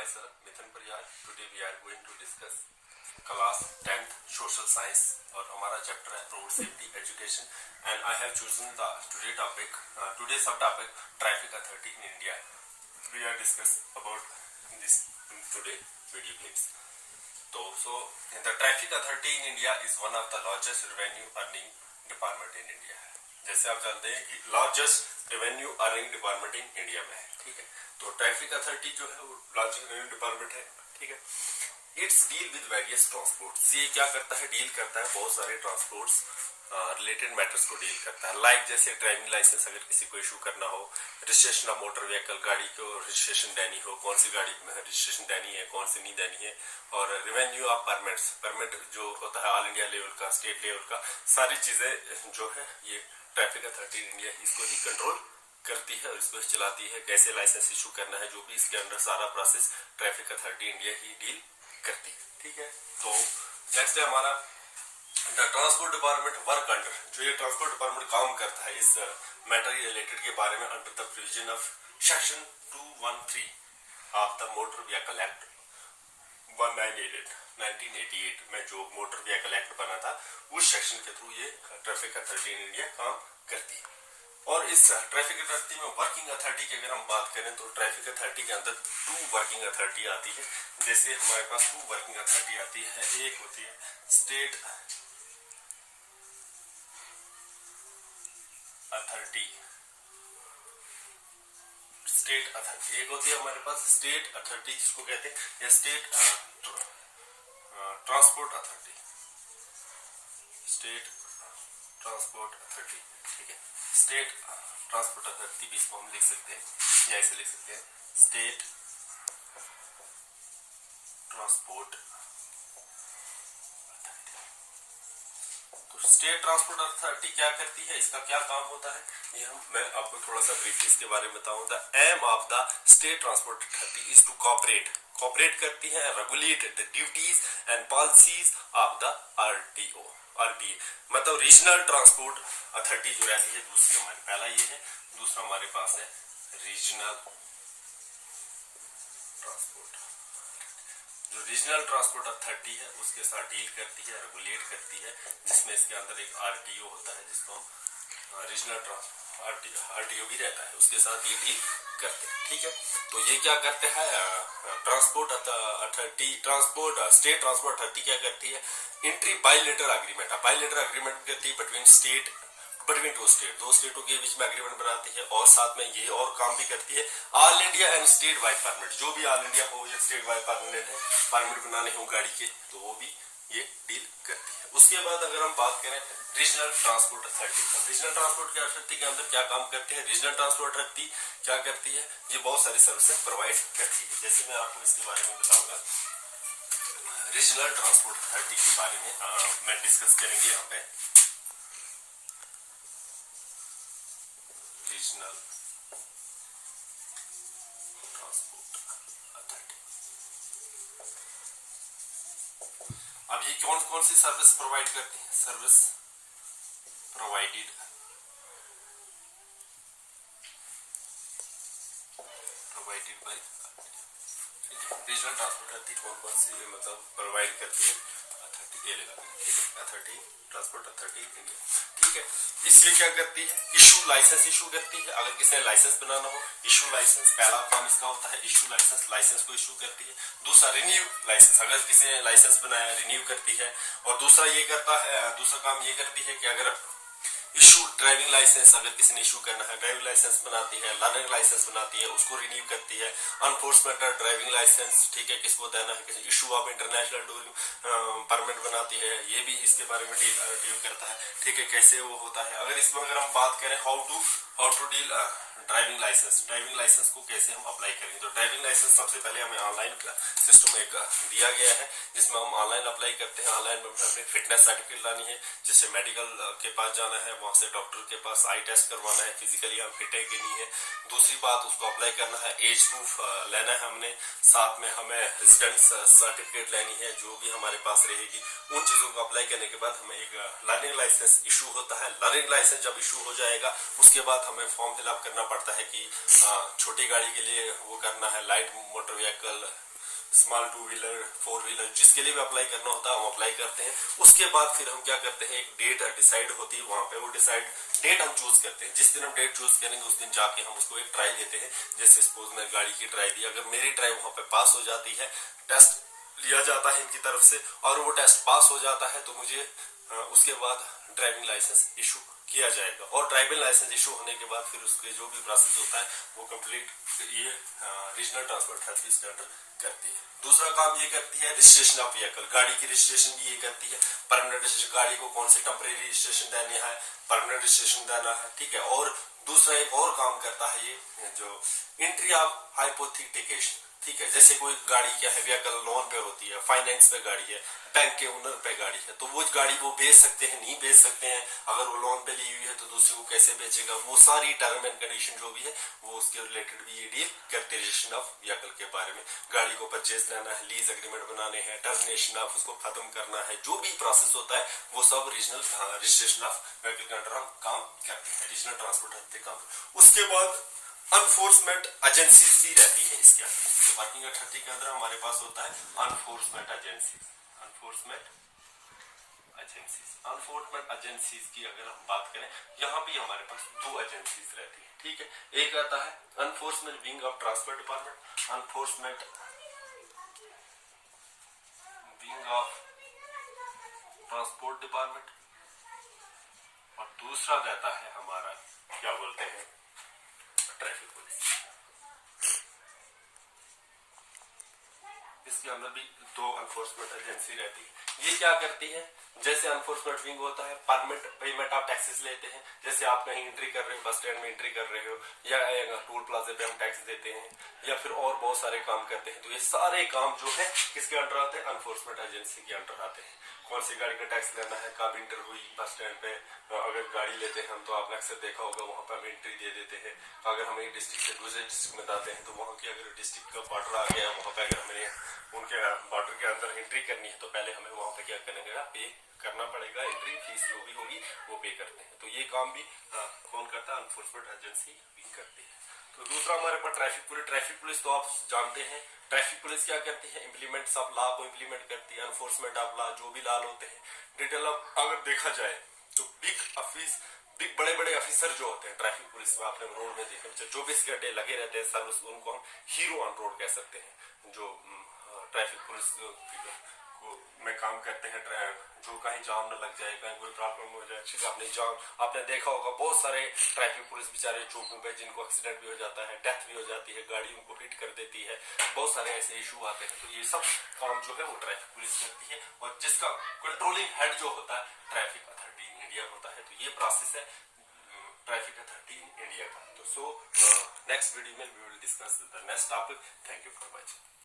myself Mithun Priyar. Today we are going to discuss class 10th social science और हमारा chapter है road safety education and I have chosen the today's subtopic traffic authority in India. We are discuss about this in today video clips. So the traffic authority in India is one of the largest revenue earning department in India. जैसे आप जानते हैं कि largest revenue earning department in India में है, ठीक है। तो ट्रैफिक अथॉरिटी जो है वो लार्जेस्ट रेवेन्यू डिपार्टमेंट है, ठीक है। It's deal with various transports. ये क्या करता है, डील करता है बहुत सारे ट्रांसपोर्ट्स रिलेटेड मैटर्स को डील करता है। लाइक जैसे ड्राइविंग लाइसेंस अगर किसी को इशू करना हो, रजिस्ट्रेशन ऑफ मोटर व्हीकल, गाड़ी को रजिस्ट्रेशन देनी हो, कौन सी गाड़ी में रजिस्ट्रेशन देनी है, कौन सी नहीं देनी है, और रेवेन्यू ऑफ परमिट जो होता है ऑल इंडिया लेवल का, स्टेट लेवल का, सारी चीजें जो है ये ट्रैफिक अथॉरिटी इंडिया इसको ही कंट्रोल करती है और इसको चलाती है। कैसे लाइसेंस इशू करना है, जो भी इसके अंदर सारा प्रोसेस ट्रैफिक अथॉरिटी इंडिया ही डील करती है, ठीक है। तो नेक्स्ट है हमारा the transport department work under. जो ये ट्रांसपोर्ट डिपार्टमेंट काम करता है इस मैटर रिलेटेड के बारे में under the provision of section 213 of the motor vehicle act 1988 में जो मोटर व्हीकल एक्ट बना था, उस सेक्शन के थ्रू ये ट्रैफिक अथॉरिटी इन इंडिया काम करती है। और इस ट्रैफिक अथॉरिटी में वर्किंग अथॉरिटी की अगर हम बात करें तो ट्रैफिक अथॉरिटी के अंदर 2 वर्किंग अथॉरिटी आती है। जैसे हमारे पास 2 वर्किंग अथॉरिटी आती है, एक होती है स्टेट अथॉरिटी, एक होती है हमारे पास स्टेट अथॉरिटी जिसको कहते हैं, या state transport authority, state transport authority, ठीक है। स्टेट ट्रांसपोर्ट अथॉरिटी भी इसको हम लिख सकते हैं, या ऐसे लिख सकते हैं स्टेट ट्रांसपोर्ट अथॉरिटी। तो स्टेट ट्रांसपोर्ट अथॉरिटी क्या करती है, इसका क्या काम होता है, ये मैं आपको थोड़ा सा ब्रीफली इसके बारे में बताऊं। The aim of the state transport authority is to cooperate करती है, regulate the duties and policies of the RTO, मतलब रीजनल ट्रांसपोर्ट अथॉरिटी जो रहती है। दूसरी हमारे पहला ये है, दूसरा हमारे पास है रीजनल ट्रांसपोर्ट। जो रीजनल ट्रांसपोर्ट अथॉरिटी है उसके साथ डील करती है, रेगुलेट करती है, जिसमें इसके अंदर एक आरटीओ होता है जिसको हम रीजनल आरटीओ भी रहता है, उसके साथ ये डील करते हैं, ठीक है। तो ये क्या करते हैं, transport authority, state transport authority क्या करती है, इंट्री बायलेटरल अग्रीमेंट करती है बिटवीन टू स्टेट, 2 स्टेटों के बीच में एग्रीमेंट बनाती है, और साथ में ये और काम भी करती है all India and state wide permit, जो भी ऑल इंडिया हो या स्टेट वाइड परमिट बनाने हो गाड़ी के, तो वो भी ये डील करती है। उसके बाद अगर हम बात करें regional transport authority, regional transport authority के अंदर क्या काम करते हैं, रीजनल ट्रांसपोर्ट अथॉरिटी क्या करती है, ये बहुत सारी सर्विसेज प्रोवाइड करती है। जैसे मैं आपको इसके बारे में बताऊंगा, रीजनल ट्रांसपोर्ट अथॉरिटी के बारे में मैं डिस्कस करेंगे यहाँ पे। रीजनल ट्रांसपोर्ट अथॉरिटी, अब ये कौन कौन सी सर्विस प्रोवाइड करती है, service provided by regional transport authority कौन कौन सी मतलब प्रोवाइड करती है, अथॉरिटी ये लगा, ठीक है, अथॉरिटी ट्रांसपोर्ट अथॉरिटी इंडिया, ठीक है। इसलिए क्या करती है, इशू लाइसेंस इशू करती है। अगर किसी ने लाइसेंस बनाना हो, इशू लाइसेंस, पहला काम इसका होता है इशू लाइसेंस को इशू करती है। दूसरा रिन्यू लाइसेंस, अगर किसी ने लाइसेंस बनाया रिन्यू करती है। और दूसरा काम ये करती है कि अगर इशू ड्राइविंग लाइसेंस, अगर किसी ने इशू करना है ड्राइविंग लाइसेंस बनाती है, लर्निंग लाइसेंस बनाती है, उसको रिन्यू करती है। अनफोर्समेंट ड्राइविंग लाइसेंस, ठीक है, किसको देना है, किसी issue of international tourism permit बनाती है, ये भी इसके बारे में डील करता है, ठीक है, कैसे वो होता है। अगर हम बात करें how to deal driving licence को कैसे हम अप्लाई करेंगे, तो ड्राइविंग लाइसेंस सबसे पहले हमें ऑनलाइन सिस्टम एक दिया गया है जिसमें हम ऑनलाइन अप्लाई करते हैं। ऑनलाइन में हमें फिटनेस सर्टिफिकेट लानी है, जैसे मेडिकल के पास जाना है, वहां से डॉक्टर के पास आई टेस्ट करवाना है, फिजिकली हम फिट है कि नहीं है। दूसरी बात, उसको अप्लाई करना है, एज प्रूफ लेना है हमने, साथ में हमें रेजिडेंस सर्टिफिकेट लेनी है, जो भी हमारे पास रहेगी। उन चीजों को अप्लाई करने के बाद हमें एक लर्निंग लाइसेंस इशू होता है। लर्निंग लाइसेंस जब इशू हो जाएगा उसके बाद हमें फॉर्म फिलअप करना पड़ता है कि छोटी गाड़ी के लिए वो करना है, light motor vehicle small 2 wheeler 4 wheeler जिसके लिए भी अप्लाई करना होता है हम अप्लाई करते हैं। उसके बाद फिर हम क्या करते हैं, एक डेट डिसाइड होती है वहां पे, वो डेट हम चूज करते हैं। जिस दिन हम डेट चूज करेंगे उस दिन जाके हम उसको एक ट्राई लेते हैं। जैसे सपोज मैं गाड़ी की ट्राई दी, अगर मेरी ट्राई वहां पे पास हो जाती है, टेस्ट लिया जाता है इनकी तरफ से और वो टेस्ट पास हो जाता है, तो मुझे उसके बाद ड्राइविंग लाइसेंस इशू किया जाएगा। और ड्राइविंग लाइसेंस इशू होने के बाद फिर उसके जो भी प्रोसेस होता है वो कंप्लीट ये रीजनल ट्रांसपोर्ट अथॉरिटी इसके अंडर करती है। दूसरा काम ये करती है रजिस्ट्रेशन ऑफ व्हीकल, गाड़ी की रजिस्ट्रेशन भी ये करती है। परमानेंट रजिस्ट्रेशन, गाड़ी को कौन से टेम्परेरी रजिस्ट्रेशन देना है, परमानेंट रजिस्ट्रेशन देना है, ठीक है। और दूसरा एक और काम करता है ये जो एंट्री ऑफ हाइपोथेटिकेशन, ठीक है। जैसे कोई गाड़ी क्या है व्हीकल लोन पे होती है, फाइनेंस पे गाड़ी है, बैंक के ओनर पे गाड़ी है, तो वो गाड़ी वो बेच सकते हैं, नहीं बेच सकते हैं। अगर वो लोन पे ली हुई है तो दूसरे को कैसे बेचेगा, वो सारी टर्म एंड कंडीशन जो भी है वो उसके रिलेटेड भी ये डील करते हैं रजिस्ट्रेशन ऑफ व्हीकल के बारे में। गाड़ी को परचेज लेना है, लीज एग्रीमेंट बनाने हैं, टर्मिनेशन ऑफ उसको खत्म करना है, जो भी प्रोसेस होता है वो सब रीजनल रजिस्ट्रेशन ऑफ व्हीकल के अंडर हम काम करते हैं, रीजनल ट्रांसपोर्ट करते काम। उसके बाद अनफोर्समेंट एजेंसीज भी रहती है इसके अंदर। वर्किंग अथॉरिटी के अंदर हमारे पास होता है अनफोर्समेंट एजेंसीज। अनफोर्समेंट एजेंसीज की अगर हम बात करें, यहाँ भी हमारे पास 2 एजेंसीज रहती है, ठीक है। एक आता है enforcement wing of transport department, enforcement wing of transport department, और दूसरा रहता है हमारा क्या बोलते हैं ट्रैफिक पुलिस। इसके अंदर भी 2 अनफोर्समेंट एजेंसी रहती है। ये क्या करती है, जैसे अनफोर्समेंट विंग होता है परमिट पेमेंट ऑफ टैक्सेस लेते हैं। जैसे आप कहीं एंट्री कर रहे हो, बस स्टैंड में एंट्री कर रहे हो, या टोल प्लाजा पे हम टैक्स देते हैं, या फिर और बहुत सारे काम करते हैं। तो ये सारे काम जो है किसके अंडर आते हैं, अनफोर्समेंट एजेंसी के अंडर आते हैं। कौन सी गाड़ी का टैक्स लेना है, कब इंटर हुई बस स्टैंड पे, अगर गाड़ी लेते हैं हम तो आपने अक्सर देखा होगा वहां पर हम एंट्री दे देते हैं। अगर हम एक डिस्ट्रिक्ट से दूसरे डिस्ट्रिक्ट में जाते हैं तो वहां की अगर डिस्ट्रिक्ट का बॉर्डर आ गया, वहां पे अगर हमें उनके बॉर्डर के अंदर एंट्री करनी है तो पहले हमें वहां पे क्या करेंगे, पे करना पड़ेगा। एंट्री फीस जो भी होगी वो पे करते हैं। तो ये काम भी कौन करता है, अनफोर्समेंट एजेंसी भी करती है। तो दूसरा हमारे पास ट्रैफिक पुलिस तो आप जानते हैं। ट्रैफिक पुलिस क्या करती है, इम्प्लीमेंट्स ऑफ लॉ को इम्प्लीमेंट करती है, एनफोर्समेंट ऑफ लॉ जो भी लॉ होते हैं। डिटेल अगर देखा जाए तो बिग बड़े बड़े ऑफिसर जो होते हैं ट्रैफिक पुलिस में, आपने रोड में देखे 24 घंटे लगे रहते हैं सर्विस, उनको हम हीरो ऑन रोड कह सकते हैं। जो ट्रैफिक पुलिस को में काम करते हैं, जो कहीं जाम न लग जाए, कहीं कोई प्रॉब्लम हो जाए, ठीक है। आपने देखा होगा बहुत सारे ट्रैफिक पुलिस बेचारे चौकों पे जिनको एक्सीडेंट भी हो जाता है, डेथ भी हो जाती है, गाड़ी उनको हिट कर देती है, बहुत सारे ऐसे इशू आते हैं। तो ये सब काम जो है वो ट्रैफिक पुलिस करती है, और जिसका कंट्रोलिंग हेड जो होता है ट्रैफिक अथॉरिटी इन इंडिया होता है। तो ये प्रोसेस है ट्रैफिक अथॉरिटी इन इंडिया का। तो नेक्स्ट वीडियो में we will discuss the next topic. Thank you for watching.